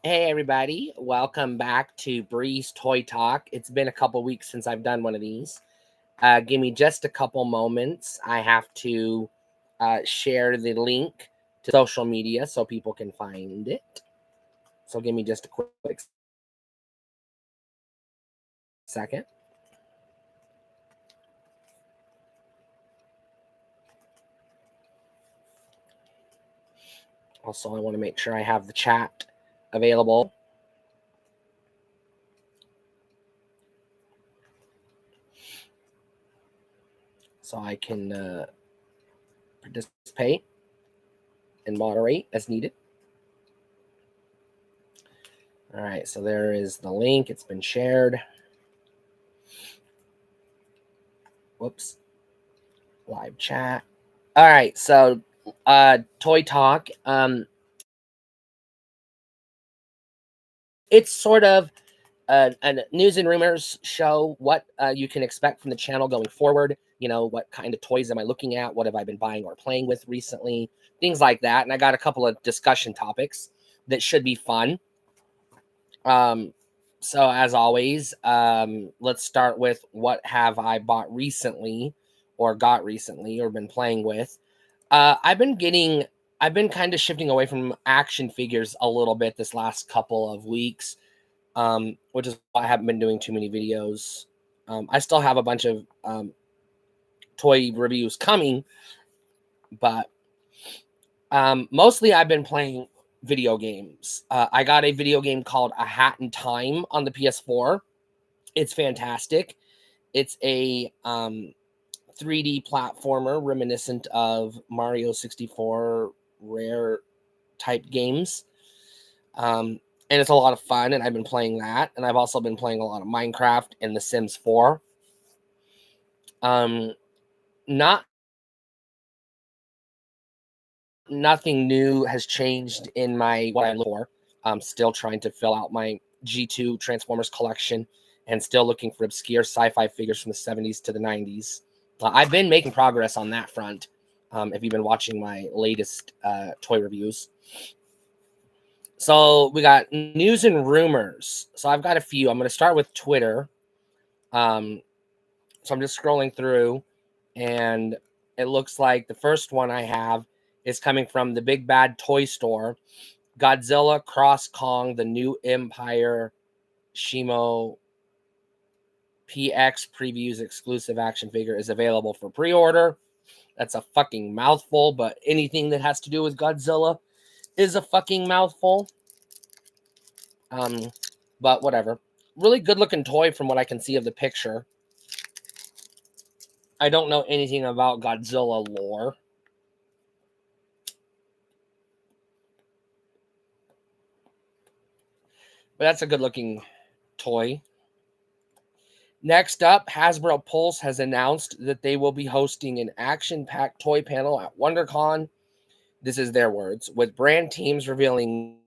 Hey everybody, welcome back to Bree's Toy Talk. It's been a couple weeks since I've done one of these. Give me just a couple moments. I have to share the link to social media so people can find it. So give me just a quick second. Also, I want to make sure I have the chat available. So I can participate and moderate as needed. All right, so there is the link. It's been shared. Whoops. Live chat. All right, so Toy Talk. It's sort of a news and rumors show what you can expect from the channel going forward. You know, what kind of toys am I looking at? What have I been buying or playing with recently? Things like that. And I got a couple of discussion topics that should be fun. Um, so as always, let's start with what have I bought recently or got recently or been playing with. I've been kind of shifting away from action figures a little bit this last couple of weeks, which is why I haven't been doing too many videos. I still have a bunch of toy reviews coming, but mostly I've been playing video games. I got a video game called A Hat in Time on the PS4. It's fantastic. It's a 3D platformer reminiscent of Mario 64 Rare type games. And it's a lot of fun, and I've been playing that. And I've also been playing a lot of Minecraft and The Sims 4. Um, not Nothing new has changed in my what I look for. I'm still trying to fill out my G2 Transformers collection and still looking for obscure sci-fi figures from the 70s to the 90s. I've been making progress on that front. If you've been watching my latest toy reviews. So we got news and rumors. So I've got a few. I'm going to start with Twitter. So I'm just scrolling through, and it looks like the first one I have is coming from the Big Bad Toy Store. Godzilla Cross Kong, the new Empire Shimo PX previews exclusive action figure is available for pre-order. That's a fucking mouthful, but anything that has to do with Godzilla is a fucking mouthful. Um, but whatever. Really good looking toy from what I can see of the picture. I don't know anything about Godzilla lore. But that's a good looking toy. Next up, Hasbro Pulse has announced that they will be hosting an action-packed toy panel at WonderCon. This is their words, with brand teams revealing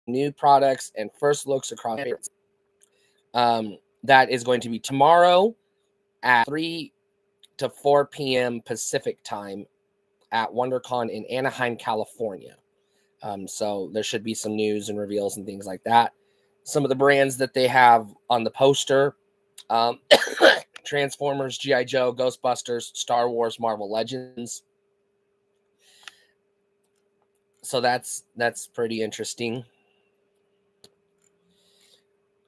new products and first looks across favorites. That is going to be tomorrow at 3 to 4 p.m. Pacific time at WonderCon in Anaheim, California. So there should be some news and reveals and things like that. Some of the brands that they have on the poster, um, Transformers, G.I. Joe, Ghostbusters, Star Wars, Marvel Legends. So that's pretty interesting.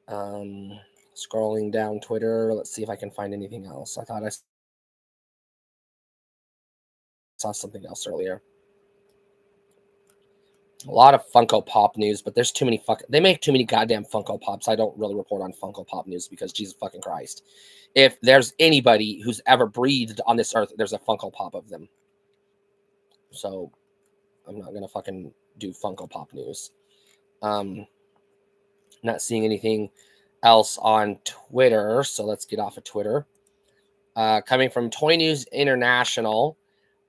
Scrolling down Twitter, let's see if I can find anything else. I thought I saw something else earlier. A lot of Funko Pop news, but there's too many they make too many goddamn Funko Pops. I don't really report on Funko Pop news because Jesus fucking Christ. If there's anybody who's ever breathed on this earth, there's a Funko Pop of them. So I'm not gonna fucking do Funko Pop news. Not seeing anything else on Twitter, so let's get off of Twitter. Coming from Toy News International,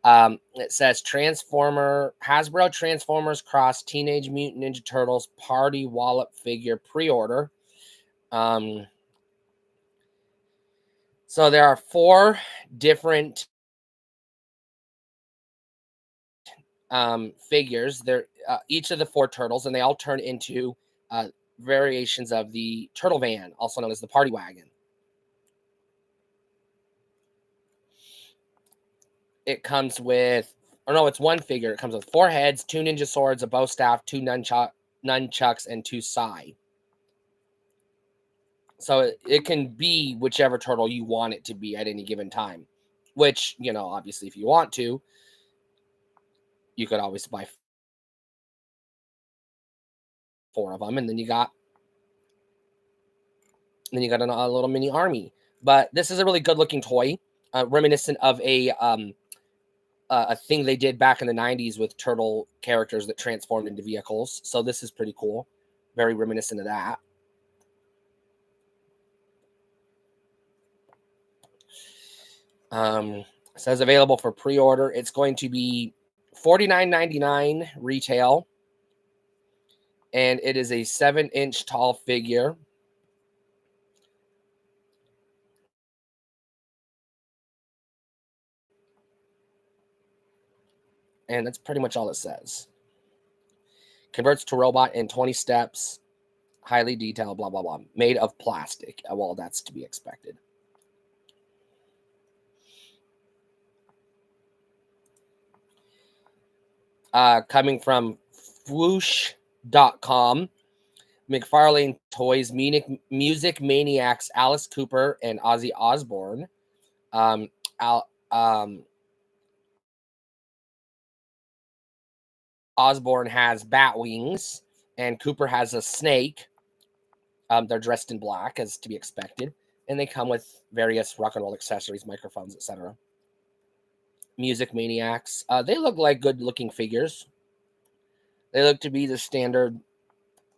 it says Hasbro Transformers Cross Teenage Mutant Ninja Turtles Party Wallop figure pre-order. So there are 4 different figures. They're each of the 4 turtles, and they all turn into variations of the turtle van, also known as the party wagon. It comes with, or no, it's one figure. It comes with 4 heads, 2 ninja swords, a bow staff, 2 nunchucks, and 2 sai. So it can be whichever turtle you want it to be at any given time, which, you know, obviously if you want to, you could always buy 4 of them, and then you got a little mini army. But this is a really good looking toy, reminiscent of a thing they did back in the 90s with turtle characters that transformed into vehicles. So this is pretty cool. Very reminiscent of that. Says available for pre-order. It's going to be $49.99 retail. And it is a 7-inch tall figure. And that's pretty much all it says. Converts to robot in 20 steps. Highly detailed, blah, blah, blah. Made of plastic. Well, that's to be expected. Coming from Whoosh.com. McFarlane Toys, Music Maniacs, Alice Cooper, and Ozzy Osbourne. Osbourne has bat wings, and Cooper has a snake. They're dressed in black, as to be expected, and they come with various rock and roll accessories, microphones, etc. Music Maniacs. They look like good-looking figures. They look to be the standard,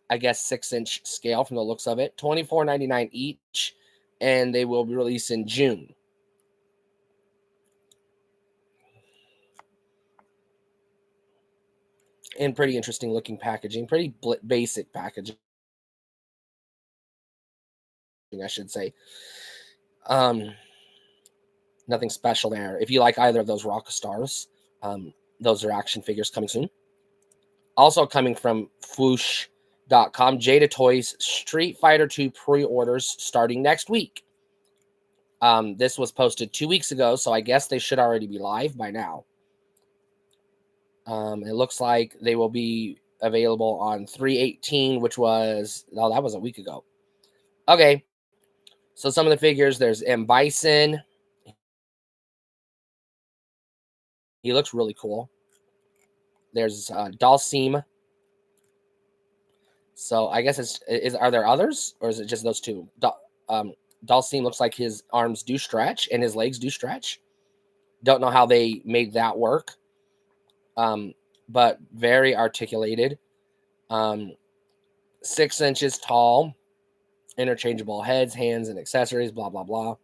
I guess, 6-inch scale from the looks of it. $24.99 each, and they will be released in June. And pretty interesting looking packaging, pretty basic packaging, I should say. Nothing special there. If you like either of those rock stars, those are action figures coming soon. Also coming from Fwoosh.com, Jada Toys Street Fighter 2 pre-orders starting next week. This was posted 2 weeks ago, so I guess they should already be live by now. It looks like they will be available on 3/18, which was, that was a week ago. Okay, so some of the figures, there's M. Bison. He looks really cool. There's Dalsim. So I guess are there others, or is it just those 2? Dalsim looks like his arms do stretch and his legs do stretch. Don't know how they made that work. But very articulated. 6 inches tall. Interchangeable heads, hands, and accessories, blah, blah, blah.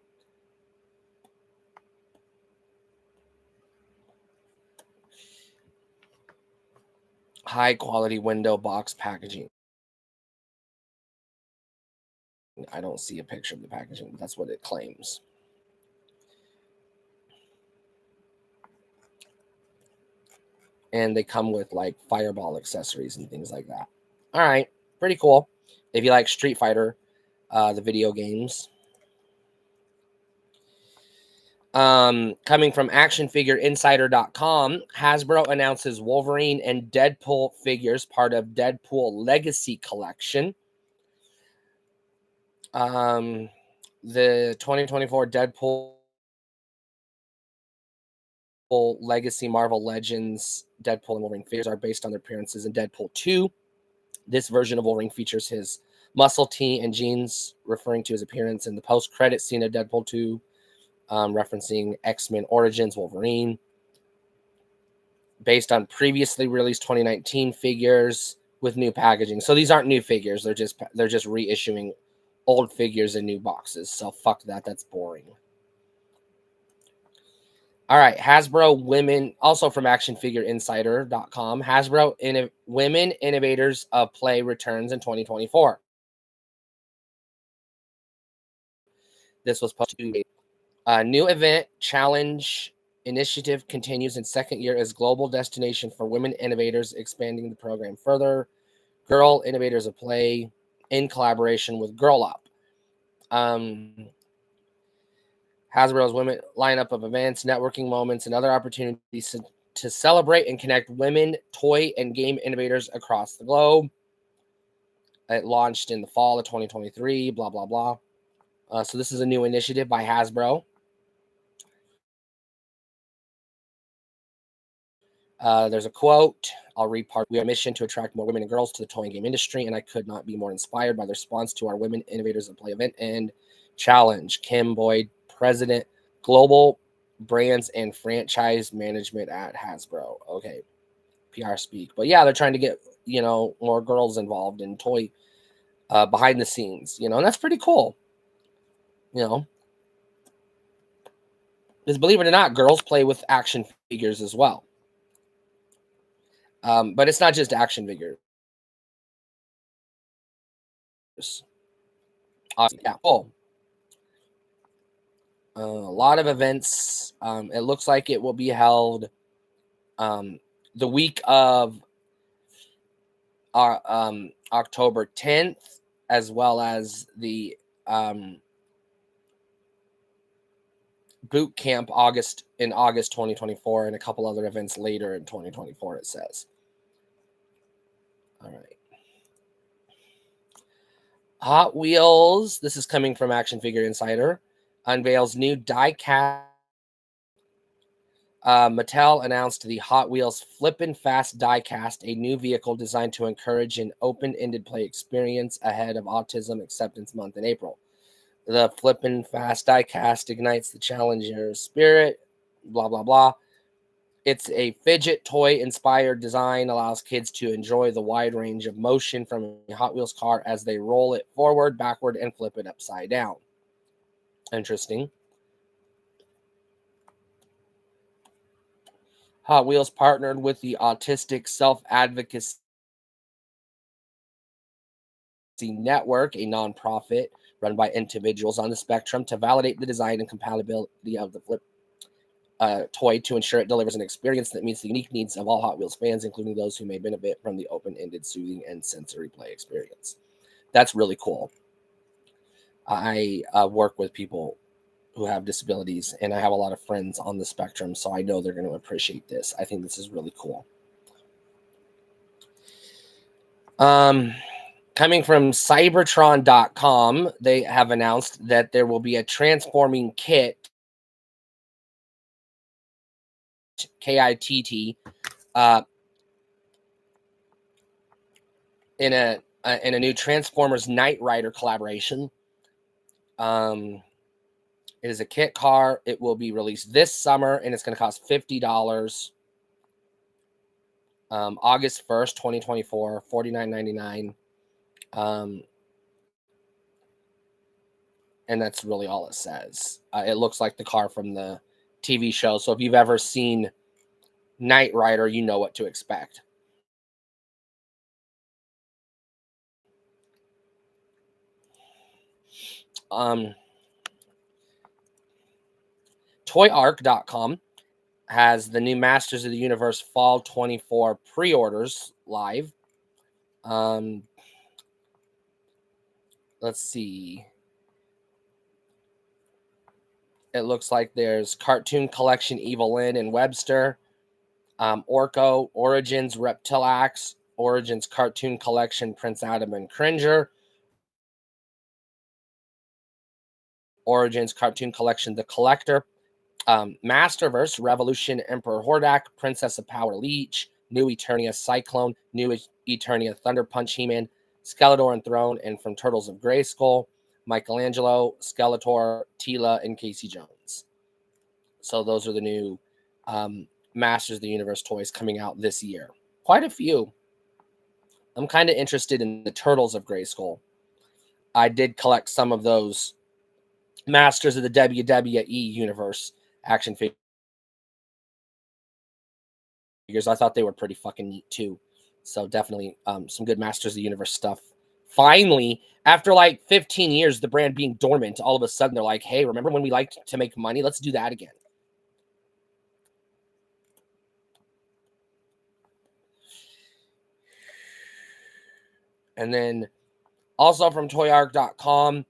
High quality window box packaging. I don't see a picture of the packaging, but that's what it claims. And they come with like fireball accessories and things like that. All right, pretty cool. If you like Street Fighter, the video games. Coming from actionfigureinsider.com, Hasbro announces Wolverine and Deadpool figures, part of Deadpool Legacy Collection. The 2024 Deadpool Legacy Marvel Legends Deadpool and Wolverine figures are based on their appearances in Deadpool 2. This version of Wolverine features his muscle tee and jeans, referring to his appearance in the post-credit scene of Deadpool 2, referencing X-Men Origins Wolverine. Based on previously released 2019 figures with new packaging. So these aren't new figures. They're just reissuing old figures in new boxes. So fuck that. That's boring. All right, Hasbro Women, also from actionfigureinsider.com, Hasbro Women Innovators of Play returns in 2024. This was posted. A new event, Challenge initiative continues in second year as global destination for women innovators, expanding the program further. Girl Innovators of Play in collaboration with Girl Up. Hasbro's women lineup of events, networking moments, and other opportunities to celebrate and connect women, toy, and game innovators across the globe. It launched in the fall of 2023, blah, blah, blah. So this is a new initiative by Hasbro. There's a quote. I'll read part. We have a mission to attract more women and girls to the toy and game industry, and I could not be more inspired by the response to our Women Innovators of Play event and challenge. Kim Boyd, President, Global Brands and Franchise Management at Hasbro. Okay, PR speak. But yeah, they're trying to get, more girls involved in toy behind the scenes, and that's pretty cool. Because believe it or not, girls play with action figures as well. But it's not just action figures. Awesome. Yeah, cool. A lot of events. It looks like it will be held the week of October 10th, as well as the boot camp August 2024, and a couple other events later in 2024, it says. All right. Hot Wheels, this is coming from Action Figure Insider, unveils new die-cast. Mattel announced the Hot Wheels Flippin' Fast die-cast, a new vehicle designed to encourage an open-ended play experience ahead of Autism Acceptance Month in April. The Flippin' Fast die-cast ignites the challenger's spirit, blah, blah, blah. It's a fidget toy-inspired design, allows kids to enjoy the wide range of motion from a Hot Wheels car as they roll it forward, backward, and flip it upside down. Interesting. Hot Wheels partnered with the Autistic Self-Advocacy Network, a nonprofit run by individuals on the spectrum, to validate the design and compatibility of the Flip toy to ensure it delivers an experience that meets the unique needs of all Hot Wheels fans, including those who may benefit from the open-ended, soothing, and sensory play experience. That's really cool. I work with people who have disabilities, and I have a lot of friends on the spectrum, so I know they're going to appreciate this. I think this is really cool. Coming from Cybertron.com, they have announced that there will be a transforming kit, KITT, in a new Transformers Knight Rider collaboration. It is a kit car. It will be released this summer, and it's going to cost $50. August 1st, 2024, $49.99. And that's really all it says. It looks like the car from the TV show. So if you've ever seen Knight Rider, you know what to expect. ToyArc.com has the new Masters of the Universe Fall 24 pre-orders live. Let's see. It looks like there's Cartoon Collection Evelyn and Webster, Orko, Origins Reptilax, Origins Cartoon Collection Prince Adam and Cringer, Origins Cartoon Collection The Collector, Masterverse Revolution Emperor Hordak, Princess of Power Leech, New Eternia Cyclone, New Eternia Thunder Punch He-Man, Skeletor and Throne, and from Turtles of Grayskull, Michelangelo, Skeletor, Tila, and Casey Jones. So those are the new Masters of the Universe toys coming out this year. Quite a few. I'm kind of interested in the Turtles of Grayskull. I did collect some of those Masters of the WWE Universe action figures. I thought they were pretty fucking neat too. So definitely some good Masters of the Universe stuff. Finally, after like 15 years, the brand being dormant, all of a sudden they're like, hey, remember when we liked to make money? Let's do that again. And then also from toyark.com,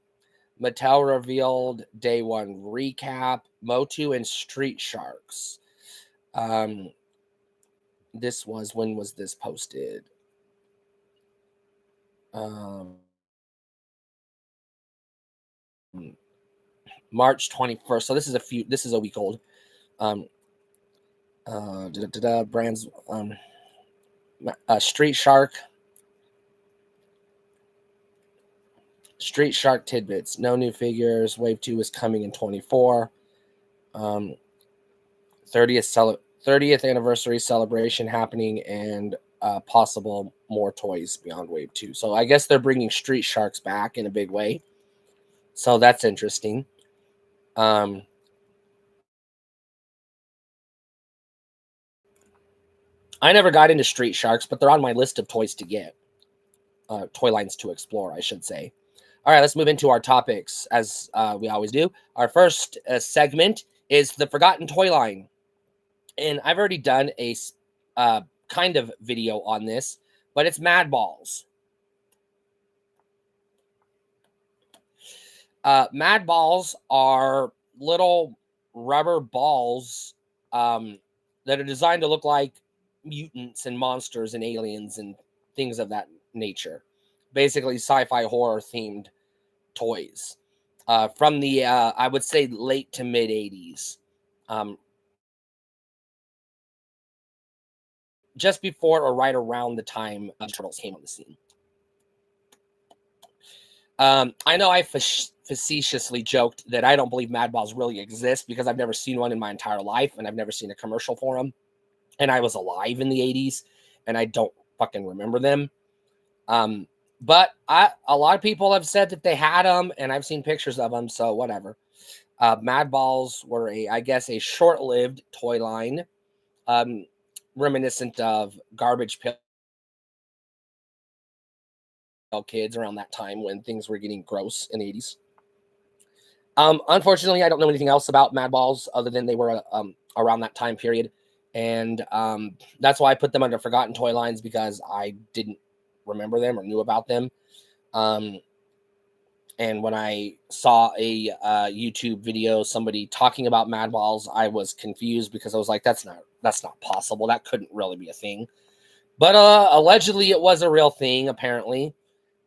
Mattel revealed day one recap, Motu and Street Sharks. When was this posted? March 21st. So this is a week old. Brands, Street Shark tidbits. No new figures. Wave 2 is coming in 24. 30th anniversary celebration happening, and possible more toys beyond Wave 2. So I guess they're bringing Street Sharks back in a big way. So that's interesting. I never got into Street Sharks, but they're on my list of toys to get. Toy lines to explore, I should say. All right, let's move into our topics as we always do. Our first segment is the Forgotten Toy Line. And I've already done a kind of video on this, but it's Madballs. Madballs are little rubber balls that are designed to look like mutants and monsters and aliens and things of that nature. Basically, sci-fi horror themed toys from the I would say late to mid 80s. Just before or right around the time Turtles came on the scene. I know I facetiously joked that I don't believe Madballs really exist because I've never seen one in my entire life, and I've never seen a commercial for them. And I was alive in the 80s, and I don't fucking remember them. But a lot of people have said that they had them, and I've seen pictures of them, so whatever. Madballs were a short-lived toy line, reminiscent of Garbage Pail Kids around that time when things were getting gross in the 80s. Unfortunately, I don't know anything else about Madballs other than they were around that time period. And that's why I put them under Forgotten Toy Lines, because I didn't remember them or knew about them. And when I saw a YouTube video, somebody talking about Madballs, I was confused because I was like, that's not possible. That couldn't really be a thing. But allegedly it was a real thing, apparently.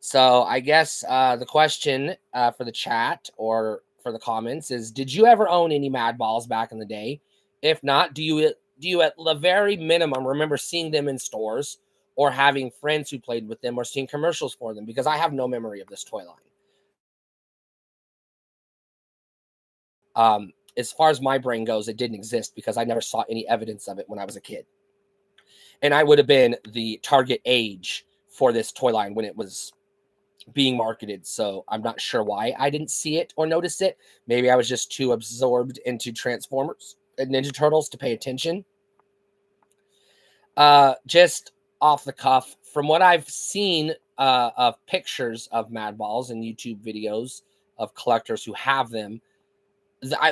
So I guess the question for the chat or for the comments is, did you ever own any Madballs back in the day? If not, do you at the very minimum remember seeing them in stores or having friends who played with them or seeing commercials for them? Because I have no memory of this toy line. As far as my brain goes, it didn't exist because I never saw any evidence of it when I was a kid. And I would have been the target age for this toy line when it was being marketed. So I'm not sure why I didn't see it or notice it. Maybe I was just too absorbed into Transformers and Ninja Turtles to pay attention. Just off the cuff, from what I've seen of pictures of Madballs and YouTube videos of collectors who have them,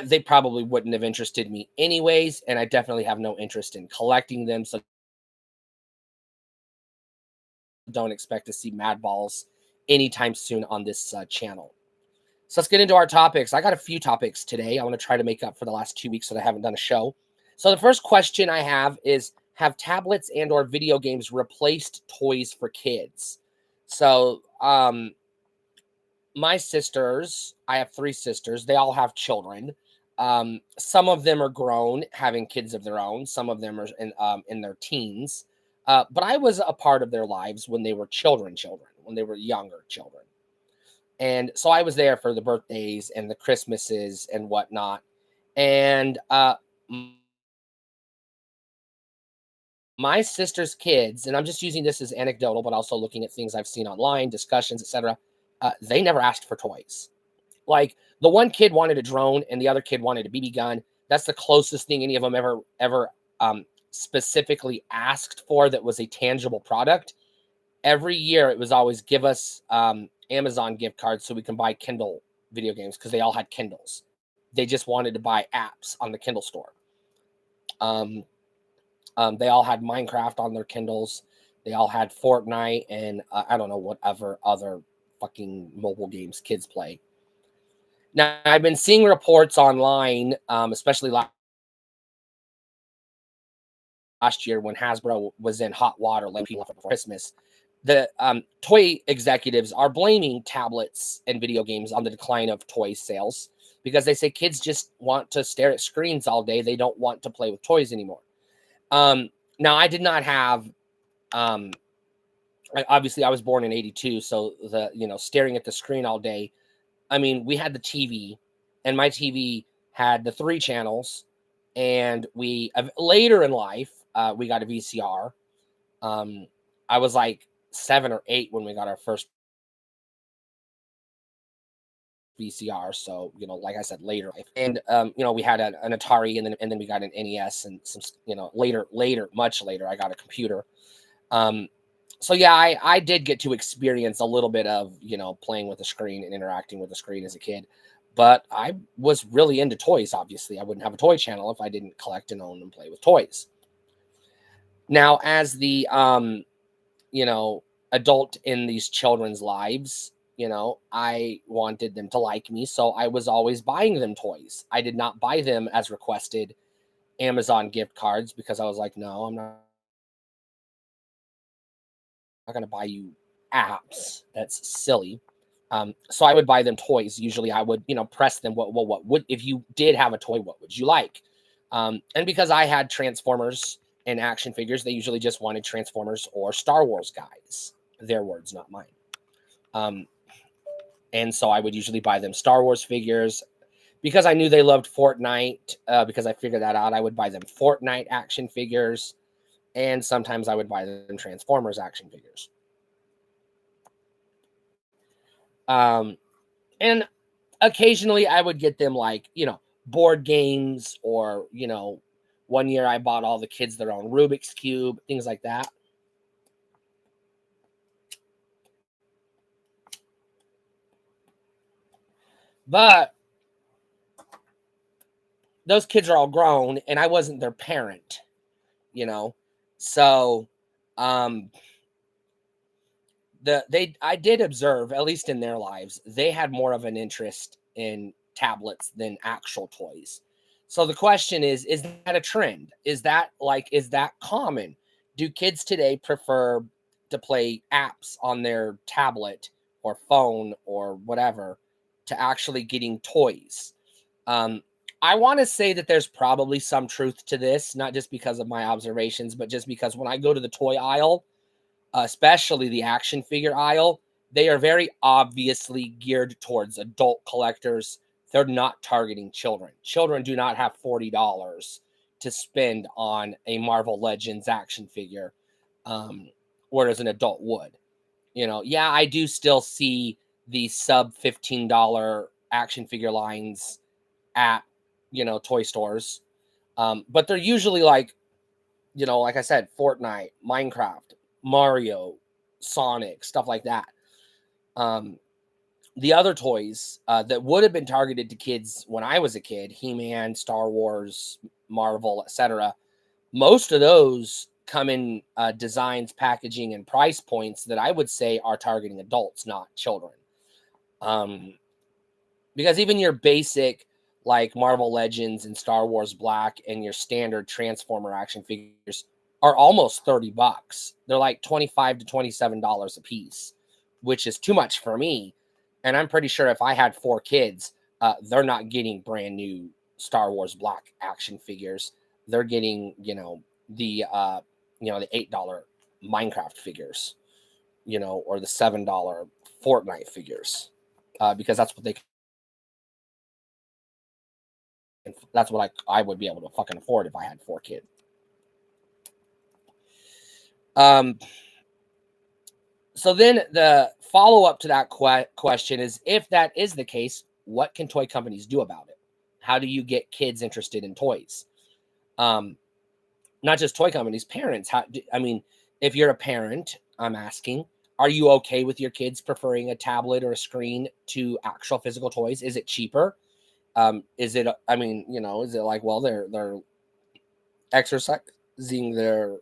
they probably wouldn't have interested me anyways, and I definitely have no interest in collecting them, so don't expect to see Madballs anytime soon on this channel. So let's get into our topics. I got a few topics today. I want to try to make up for the last 2 weeks that I haven't done a show. So the first question I have is, have tablets and or video games replaced toys for kids? So my sisters, I have 3 sisters. They all have children. Some of them are grown, having kids of their own. Some of them are in their teens. But I was a part of their lives when they were children, when they were younger children. And so I was there for the birthdays and the Christmases and whatnot. And my sister's kids, and I'm just using this as anecdotal, but also looking at things I've seen online, discussions, etc. They never asked for toys. Like, the one kid wanted a drone and the other kid wanted a BB gun. That's the closest thing any of them ever specifically asked for that was a tangible product. Every year it was always, give us Amazon gift cards so we can buy Kindle video games, because they all had Kindles. They just wanted to buy apps on the Kindle store. They all had Minecraft on their Kindles. They all had Fortnite and I don't know whatever other fucking mobile games kids play. Now, I've been seeing reports online, especially last year when Hasbro was in hot water like people for Christmas. The toy executives are blaming tablets and video games on the decline of toy sales because they say kids just want to stare at screens all day. They don't want to play with toys anymore. Now, I did not have, obviously, I was born in '82, so staring at the screen all day. I mean, we had the TV, and my TV had the 3 channels, and we later in life we got a VCR. I was like 7 or 8 when we got our first VCR. So, like I said, later. And, we had an Atari, and then we got an NES, and some, later, much later, I got a computer. So yeah, I did get to experience a little bit of, playing with the screen and interacting with the screen as a kid. But I was really into toys, obviously. I wouldn't have a toy channel if I didn't collect and own and play with toys. Now, as the adult in these children's lives, I wanted them to like me, so I was always buying them toys. I did not buy them as requested Amazon gift cards because I was like, no, I'm not going to buy you apps. That's silly. So I would buy them toys. Usually I would, press them. What would, if you did have a toy, what would you like? And because I had Transformers and action figures, they usually just wanted Transformers or Star Wars guys. Their words, not mine. And so I would usually buy them Star Wars figures because I knew they loved Fortnite. Because I figured that out, I would buy them Fortnite action figures, and sometimes I would buy them Transformers action figures. And occasionally I would get them like, board games or, one year I bought all the kids their own Rubik's Cube, things like that. But those kids are all grown and I wasn't their parent, So um I did observe, at least in their lives, they had more of an interest in tablets than actual toys. So the question is that a trend? Is that common? Do kids today prefer to play apps on their tablet or phone or whatever to actually getting toys? Um, I want to say that there's probably some truth to this, not just because of my observations, but just because when I go to the toy aisle, especially the action figure aisle, they are very obviously geared towards adult collectors. They're not targeting children. Children do not have $40 to spend on a Marvel Legends action figure, whereas an adult would. Yeah, I do still see the sub $15 action figure lines at, toy stores. But they're usually like, like I said, Fortnite, Minecraft, Mario, Sonic, stuff like that. The other toys that would have been targeted to kids when I was a kid, He-Man, Star Wars, Marvel, etc., most of those come in designs, packaging, and price points that I would say are targeting adults, not children. Because even your basic like Marvel Legends and Star Wars Black and your standard Transformer action figures are almost $30. They're like $25 to $27 a piece, which is too much for me. And I'm pretty sure if I had 4 kids, they're not getting brand new Star Wars Black action figures. They're getting, the the $8 Minecraft figures, or the $7 Fortnite figures, because that's what they that's what I would be able to fucking afford if I had 4 kids. So then the follow up to that question is, if that is the case, what can toy companies do about it? How do you get kids interested in toys? Not just toy companies, parents. If you're a parent, I'm asking, are you okay with your kids preferring a tablet or a screen to actual physical toys? Is it cheaper? Is it, is it like, well, they're exercising their,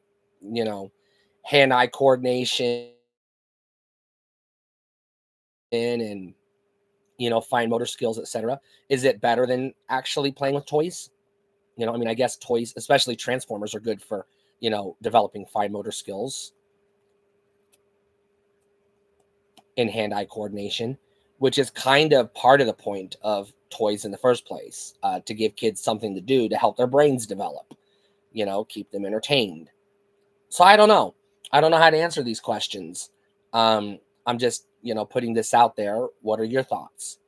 hand-eye coordination and fine motor skills, etc. Is it better than actually playing with toys? I mean, I guess toys, especially Transformers, are good for developing fine motor skills and hand-eye coordination, which is kind of part of the point of toys in the first place, to give kids something to do to help their brains develop, keep them entertained. So I don't know. I don't know how to answer these questions. I'm just, putting this out there. What are your thoughts?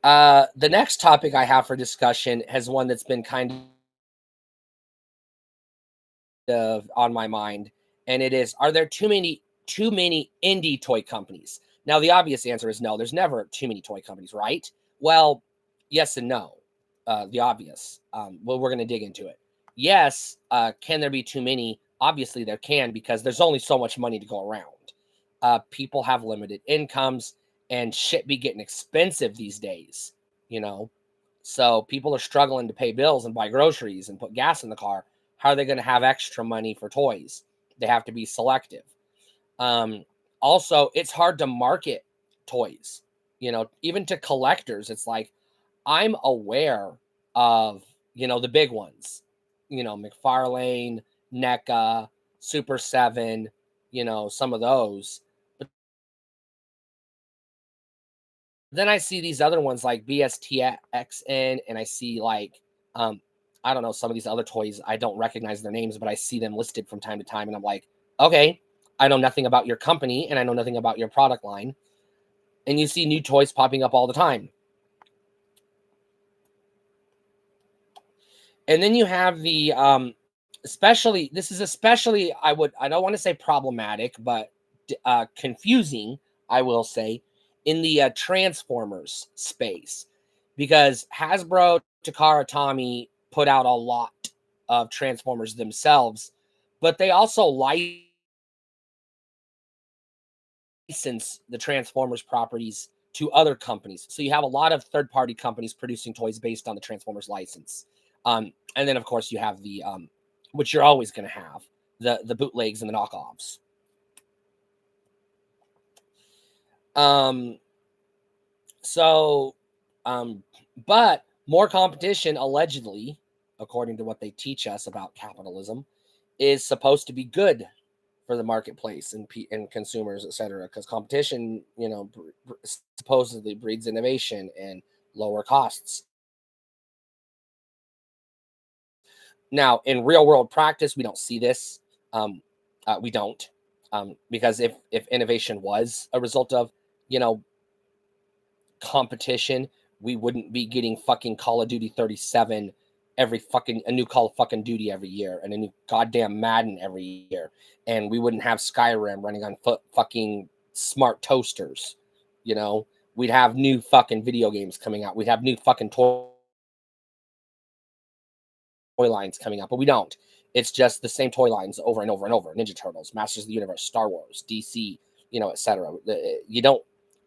The next topic I have for discussion has one that's been kind of on my mind, and it is: are there too many indie toy companies? Now, the obvious answer is no. There's never too many toy companies, right? Well, yes and no. The obvious. Well, we're going to dig into it. Yes. Can there be too many? Obviously, there can, because there's only so much money to go around. People have limited incomes, and shit be getting expensive these days. You know, so people are struggling to pay bills and buy groceries and put gas in the car. How are they going to have extra money for toys? They have to be selective. Um, Also, it's hard to market toys, even to collectors. It's like, I'm aware of, the big ones, McFarlane, NECA, Super 7, some of those. But then I see these other ones like BSTXN, and I see like, um, I don't know, some of these other toys. I don't recognize their names, but I see them listed from time to time, and I'm like, okay, I know nothing about your company, and I know nothing about your product line. And you see new toys popping up all the time. And then you have the especially, this is especially, I don't want to say problematic, but confusing, I will say, in the Transformers space, because Hasbro, Takara, Tommy put out a lot of Transformers themselves, but they also license the Transformers properties to other companies. So you have a lot of third-party companies producing toys based on the Transformers license. And then, of course, you have the which you're always going to have, the bootlegs and the knockoffs. Um, so, but more competition, allegedly, according to what they teach us about capitalism, is supposed to be good for the marketplace and consumers, etc. Because competition, supposedly breeds innovation and lower costs. Now, in real world practice, we don't see this. We don't, because if innovation was a result of you know competition, we wouldn't be getting fucking Call of Duty 37 a new Call of fucking Duty every year, and a new goddamn Madden every year, and we wouldn't have Skyrim running on fucking smart toasters. We'd have new fucking video games coming out. We'd have new fucking toy lines coming out, but we don't. It's just the same toy lines over and over and over. Ninja Turtles, Masters of the Universe, Star Wars, DC, etc.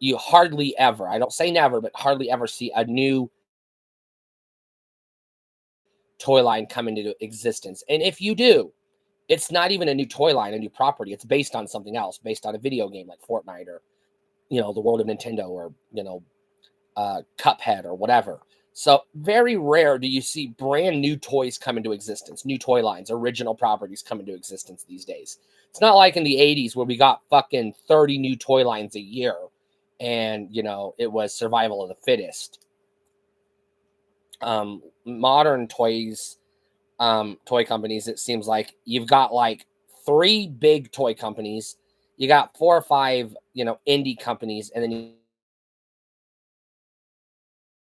You hardly ever, I don't say never, but hardly ever see a new toy line come into existence. And if you do, it's not even a new toy line, a new property. It's based on something else, based on a video game like Fortnite, or, the world of Nintendo, or, Cuphead or whatever. So very rare do you see brand new toys come into existence, new toy lines, original properties come into existence these days. It's not like in the 80s where we got fucking 30 new toy lines a year, and, it was survival of the fittest. Modern toy companies, it seems like you've got like 3 big toy companies, you got 4 or 5, indie companies, and then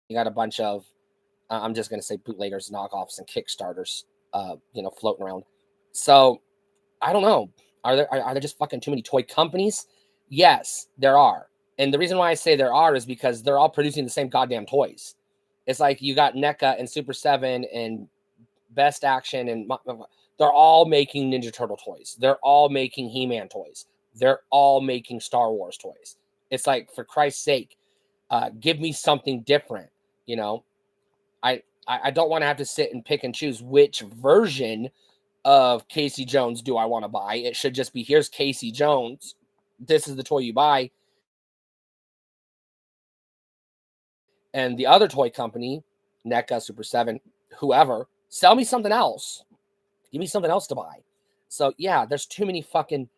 you got a bunch of, I'm just going to say, bootleggers, knockoffs, and Kickstarters, floating around. So I don't know. Are there just fucking too many toy companies? Yes, there are. And the reason why I say there are is because they're all producing the same goddamn toys. It's like you got NECA and Super 7 and Best Action, and they're all making Ninja Turtle toys. They're all making He-Man toys. They're all making Star Wars toys. It's like, for Christ's sake, give me something different. I don't want to have to sit and pick and choose which version of Casey Jones do I want to buy. It should just be, here's Casey Jones. This is the toy you buy. And the other toy company, NECA, Super 7, whoever, sell me something else. Give me something else to buy. So yeah, there's too many fucking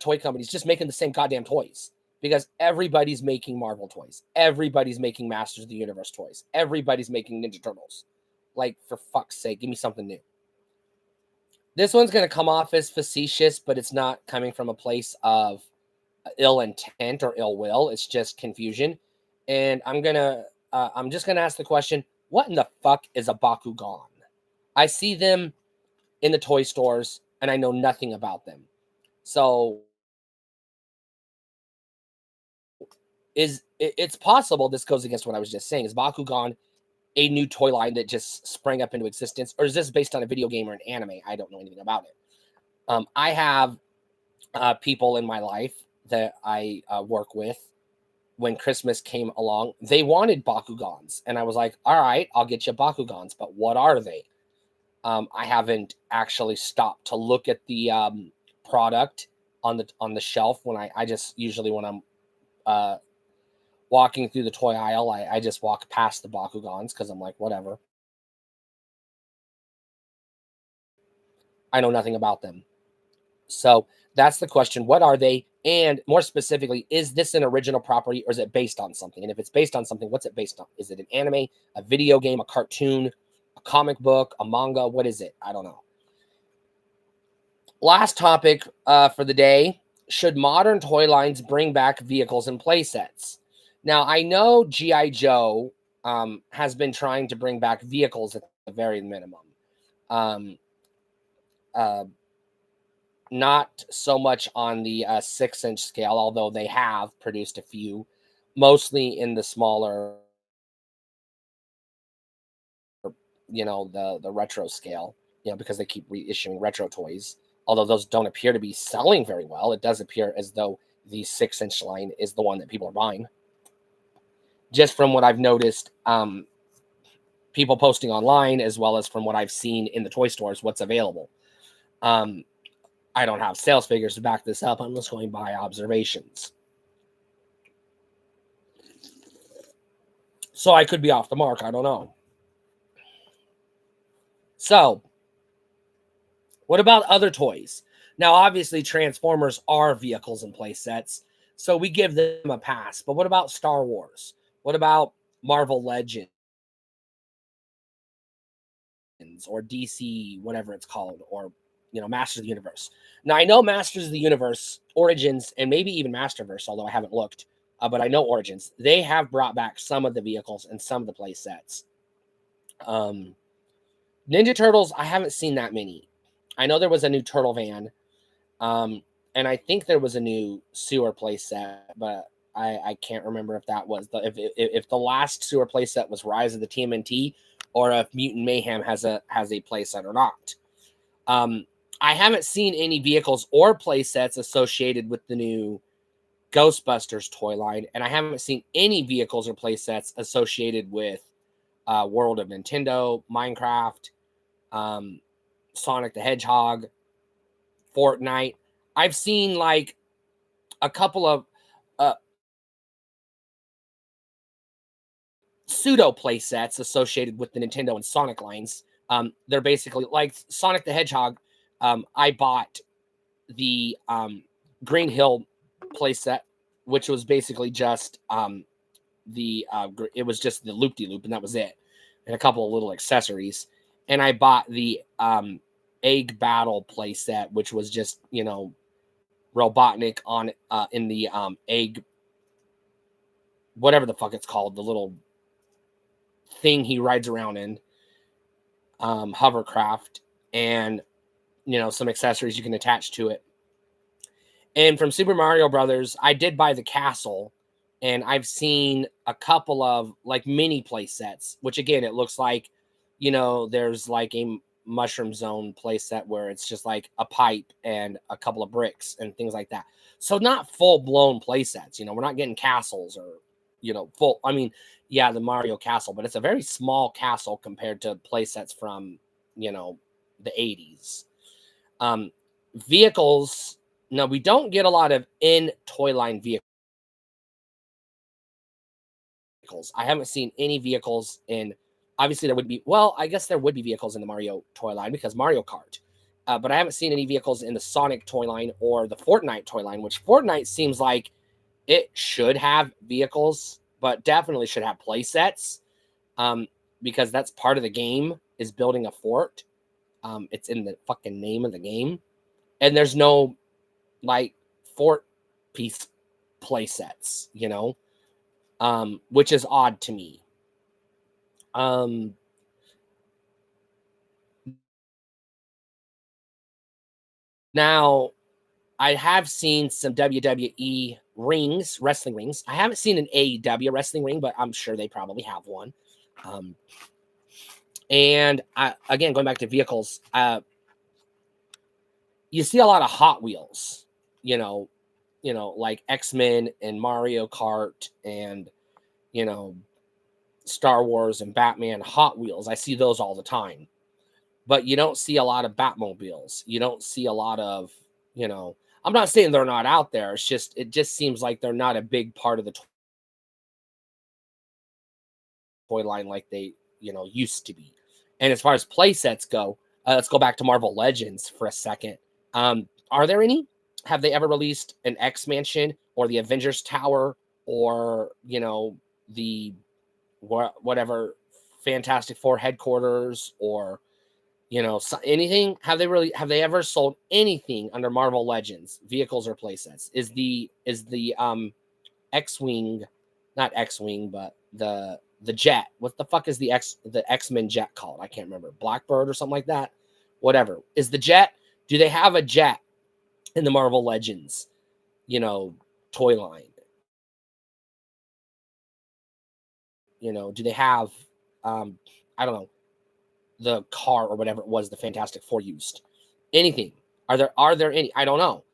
toy companies just making the same goddamn toys, because everybody's making Marvel toys. Everybody's making Masters of the Universe toys. Everybody's making Ninja Turtles. Like, for fuck's sake, give me something new. This one's going to come off as facetious, but it's not coming from a place of ill intent or ill will. It's just confusion. And I'm just going to ask the question, what in the fuck is a Bakugan? I see them in the toy stores and I know nothing about them. So it's possible this goes against what I was just saying. Is Bakugan a new toy line that just sprang up into existence, or is this based on a video game or an anime? I don't know anything about it. I have people in my life that I work with. When Christmas came along, they wanted Bakugans, and I was like, all right, I'll get you Bakugans, but what are they? I haven't actually stopped to look at the product on the shelf. When I just usually, when I'm walking through the toy aisle, I just walk past the Bakugans because I'm like, whatever. I know nothing about them. So that's the question. What are they? And more specifically, is this an original property or is it based on something? And if it's based on something, what's it based on? Is it an anime, a video game, a cartoon, a comic book, a manga? What is it? I don't know. Last topic for the day. Should modern toy lines bring back vehicles and play sets? Now, I know G.I. Joe has been trying to bring back vehicles at the very minimum. Not so much on the 6-inch scale, although they have produced a few, mostly in the smaller, the retro scale, because they keep reissuing retro toys. Although those don't appear to be selling very well, it does appear as though the 6-inch line is the one that people are buying. Just from what I've noticed, people posting online, as well as from what I've seen in the toy stores, what's available. I don't have sales figures to back this up. I'm just going by observations. So I could be off the mark. I don't know. So, what about other toys? Now, obviously, Transformers are vehicles and play sets, so we give them a pass. But what about Star Wars? What about Marvel Legends or DC, whatever it's called, or Masters of the Universe? Now, I know Masters of the Universe, Origins, and maybe even Masterverse, although I haven't looked, but I know Origins. They have brought back some of the vehicles and some of the play sets. Ninja Turtles, I haven't seen that many. I know there was a new Turtle Van, and I think there was a new Sewer playset, but I can't remember if that was if the last Sewer playset was Rise of the TMNT, or if Mutant Mayhem has a playset or not. I haven't seen any vehicles or playsets associated with the new Ghostbusters toy line, and I haven't seen any vehicles or playsets associated with World of Nintendo, Minecraft, Sonic the Hedgehog, Fortnite. I've seen like a couple of pseudo play sets associated with the Nintendo and Sonic lines. They're basically like Sonic the Hedgehog. I bought the Green Hill play set, which was basically just it was just the loop-de-loop, and that was it, and a couple of little accessories. And I bought the Egg Battle play set, which was just Robotnik on in the egg, whatever the fuck it's called, the little thing he rides around in, hovercraft, and some accessories you can attach to it. And from Super Mario Brothers, I did buy the castle, and I've seen a couple of like mini play sets, which again, it looks like, there's like a Mushroom Zone play set where it's just like a pipe and a couple of bricks and things like that. So not full blown play sets, we're not getting castles or, full. I mean, yeah, the Mario castle, but it's a very small castle compared to play sets from, the 80s. Um, Vehicles. No, we don't get a lot of in toy line vehicles. I haven't seen any vehicles in. Obviously, there would be. Well, I guess there would be vehicles in the Mario toy line because Mario Kart. But I haven't seen any vehicles in the Sonic toy line or the Fortnite toy line, which Fortnite seems like it should have vehicles, but definitely should have play sets, because that's part of the game is building a fort. It's in the fucking name of the game, and there's no like fort piece play sets, which is odd to me. Um, Now I have seen some WWE rings, wrestling rings. I haven't seen an AEW wrestling ring, but I'm sure they probably have one. Um, and again, going back to vehicles, you see a lot of Hot Wheels, like X-Men and Mario Kart and, you know, Star Wars and Batman Hot Wheels. I see those all the time. But you don't see a lot of Batmobiles. You don't see a lot of, I'm not saying they're not out there. It just seems like they're not a big part of the toy line like they, used to be. And as far as play sets go, let's go back to Marvel Legends for a second. Are there any? Have they ever released an X Mansion or the Avengers Tower or, the whatever Fantastic Four headquarters or, anything? Have they ever sold anything under Marvel Legends, vehicles or playsets? Is the X-Wing, not X-Wing, but the jet. What the fuck is the X-Men jet called? I can't remember. Blackbird or something like that. Whatever. Is the jet, do they have a jet in the Marvel Legends, toy line? Do they have I don't know, the car or whatever it was the Fantastic Four used? Anything? Are there any? I don't know.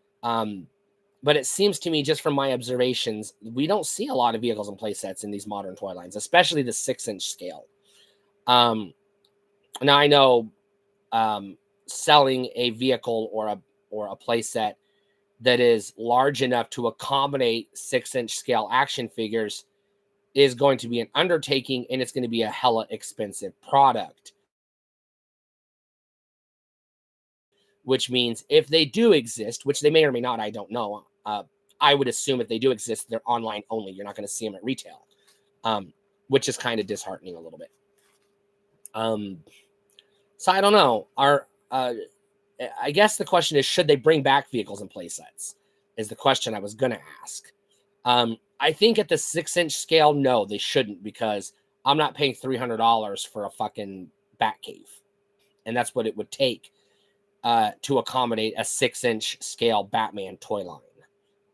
But it seems to me, just from my observations, we don't see a lot of vehicles and play sets in these modern toy lines, especially the 6-inch scale. Now I know selling a vehicle or a play set that is large enough to accommodate 6-inch scale action figures is going to be an undertaking, and it's going to be a hella expensive product. Which means if they do exist, which they may or may not, I don't know. I would assume if they do exist, they're online only. You're not going to see them at retail, which is kind of disheartening a little bit. So I don't know. I guess the question is, should they bring back vehicles and play sets? Is the question I was going to ask. I think at the 6-inch scale, no, they shouldn't, because I'm not paying $300 for a fucking Batcave, and that's what it would take to accommodate a 6-inch scale Batman toy line.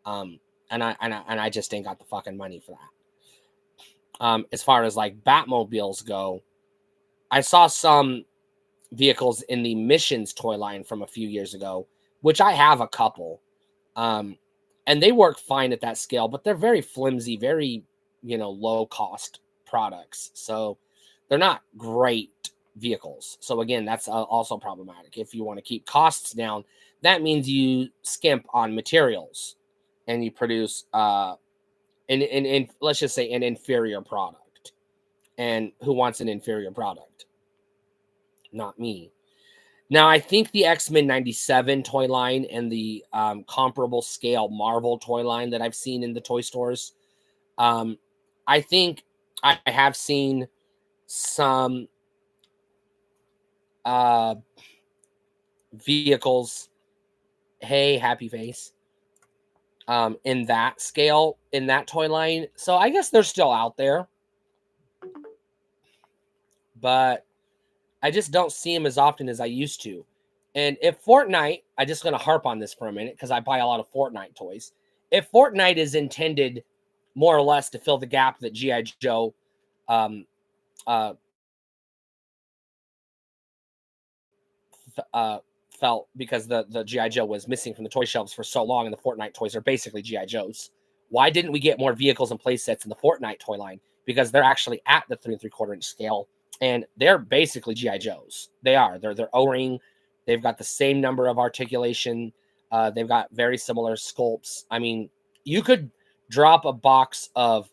And I just ain't got the fucking money for that. As far as like Batmobiles go, I saw some vehicles in the Missions toy line from a few years ago, which I have a couple. And they work fine at that scale, but they're very flimsy, very, low cost products. So they're not great vehicles. So again, that's also problematic. If you want to keep costs down, that means you skimp on materials and you produce in let's just say an inferior product. And who wants an inferior product? Not me. Now, I think the X-Men 97 toy line and the comparable scale Marvel toy line that I've seen in the toy stores, I think I have seen some vehicles. Hey, happy face. In that scale, in that toy line. So I guess they're still out there, but I just don't see them as often as I used to. And if Fortnite, I'm just going to harp on this for a minute because I buy a lot of Fortnite toys. If Fortnite is intended more or less to fill the gap that G.I. Joe um, uh, felt because the G.I. Joe was missing from the toy shelves for so long, and the Fortnite toys are basically G.I. Joes. Why didn't we get more vehicles and play sets in the Fortnite toy line? Because they're actually at the 3 3/4 inch scale, and they're basically G.I. Joes. They are. They're O-ring. They've got the same number of articulation. They've got very similar sculpts. I mean, you could drop a box of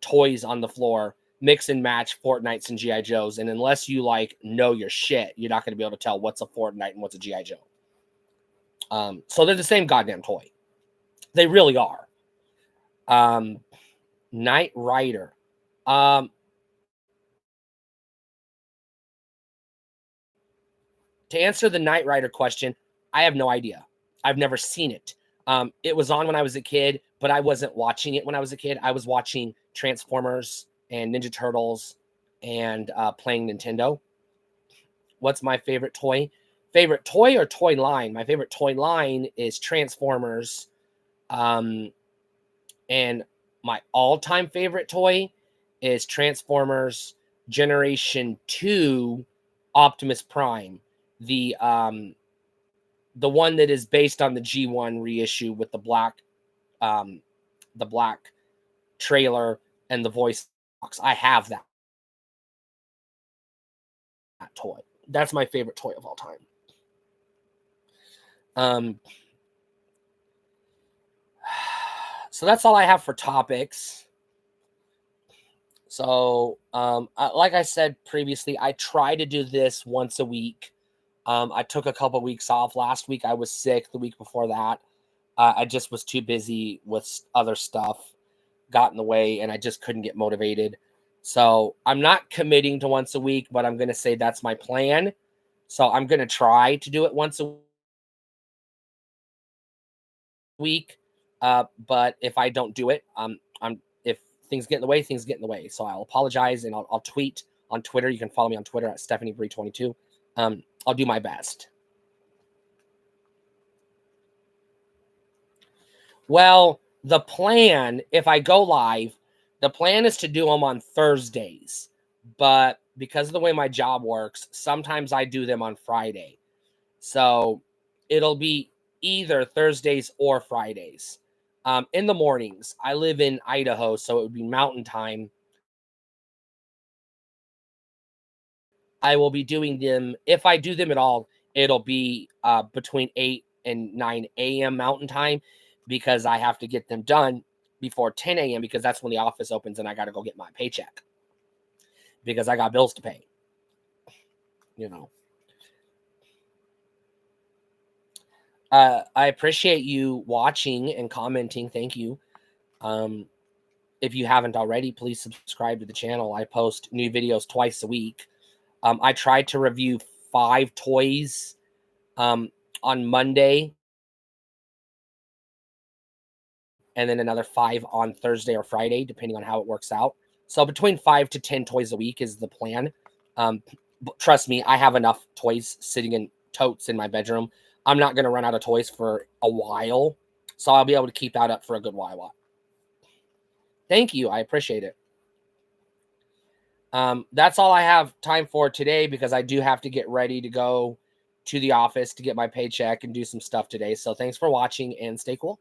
toys on the floor, mix and match Fortnites and G.I. Joes, and unless you like know your shit, you're not going to be able to tell what's a Fortnite and what's a G.I. Joe. So they're the same goddamn toy. They really are. Knight Rider. To answer the Knight Rider question, I have no idea. I've never seen it. It was on when I was a kid, but I wasn't watching it when I was a kid. I was watching Transformers and Ninja Turtles and playing Nintendo. What's my favorite toy? Favorite toy or toy line? My favorite toy line is Transformers. And my all-time favorite toy is Transformers Generation 2 Optimus Prime. The one that is based on the G1 reissue with the black trailer and the voice box. I have that toy. That's my favorite toy of all time. So that's all I have for topics. So, like I said previously, I try to do this once a week. I took a couple weeks off. Last week I was sick. The week before that, I just was too busy with other stuff, got in the way, and I just couldn't get motivated. So I'm not committing to once a week, but I'm going to say that's my plan. So I'm going to try to do it once a week. But if I don't do it, if things get in the way, things get in the way. So I'll apologize, and I'll tweet on Twitter. You can follow me on Twitter at StephanieBree22. I'll do my best. Well, the plan, if I go live, the plan is to do them on Thursdays. But because of the way my job works, sometimes I do them on Friday. So it'll be either Thursdays or Fridays. In the mornings, I live in Idaho, so it would be mountain time. I will be doing them, if I do them at all, it'll be between 8 and 9 a.m. mountain time, because I have to get them done before 10 a.m. because that's when the office opens and I got to go get my paycheck because I got bills to pay. You know. I appreciate you watching and commenting. Thank you. If you haven't already, please subscribe to the channel. I post new videos twice a week. I tried to review 5 toys on Monday, and then another 5 on Thursday or Friday, depending on how it works out. So between 5 to 10 toys a week is the plan. But trust me, I have enough toys sitting in totes in my bedroom. I'm not going to run out of toys for a while, so I'll be able to keep that up for a good while. Thank you. I appreciate it. That's all I have time for today, because I do have to get ready to go to the office to get my paycheck and do some stuff today. So thanks for watching, and stay cool.